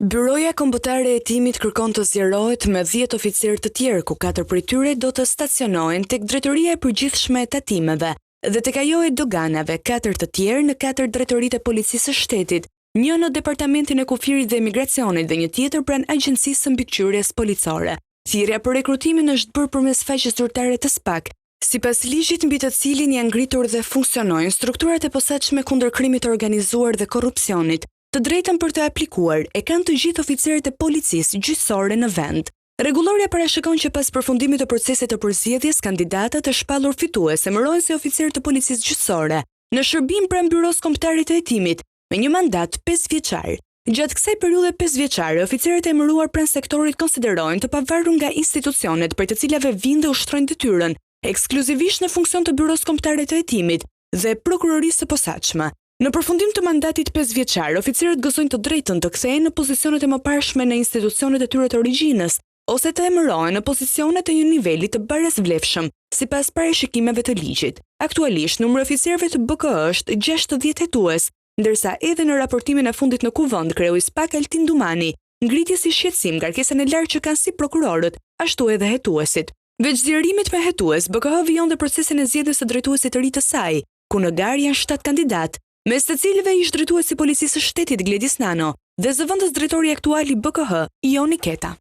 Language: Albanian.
Byroja kombëtare e hetimit kërkon të zgjerohet me 10 oficerë të tjerë, ku 4 prej tyre do të stacionohen tek Drejtoria e Përgjithshme e Tatimeve dhe tek ajo e Doganave, 4 të tjerë në 4 drejtoritë e Policisë së Shtetit, një në Departamentin e Kufirit dhe Emigracionit dhe një tjetër pranë Agjencisë së Mbikëqyrjes Policore. Thirrja për rekrutimin është bërë përmes faqes zyrtare të SPAK, sipas ligjit mbi të cilin janë ngritur dhe funksionojnë strukturat e posaçme kundër krimit të organizuar dhe korrupsionit. Të drejtën për të aplikuar e kanë të gjithë oficerët e policisë gjyqësore në vend. Rregulloria parashikon që pas përfundimit të procesit të përzgjedhjes, kandidatët e shpallur fitues emërohen si oficerë të policisë gjyqësore në shërbim pranë Byros Kombëtare të Hetimit me një mandat 5 vjeçar. Gjatë kësaj periudhe 5 vjeçare, oficerët e emëruar pranë sektorit konsiderohen të pavarur nga institucionet për të cilave vinë dhe ushtrojnë detyrën, ekskluzivisht në funksion të Byros Kombëtare të Hetimit dhe prokurorisë së posaçme. Në përfundim të mandatit 5 vjeçar, oficerët gëzojnë të drejtën të kthehen në pozicionet e mëparshme në institucionet e tyre të origjinës, ose të emërohen në pozicione të një niveli të barazvlefshëm, sipas parashikimeve të ligjit. Aktualisht, numri i oficerëve të BK është 60 hetues, ndërsa edhe në raportimin e fundit në kuvend, kreu i SPAK Altin Dumani ngriti si shqetësim ngarkesën e lartë që kanë si prokurorët, ashtu edhe hetuesit. Veç zgjerimit me hetues, BK vijon dhe procesin e zgjedhjes së drejtuesit të ri të saj, ku në garë janë 7 kandidat, mes të cilëve ish drejtuesi i Policisë së Shtetit Gledis Nano dhe zëvendës drejtori aktual i BKH Ioni Keta.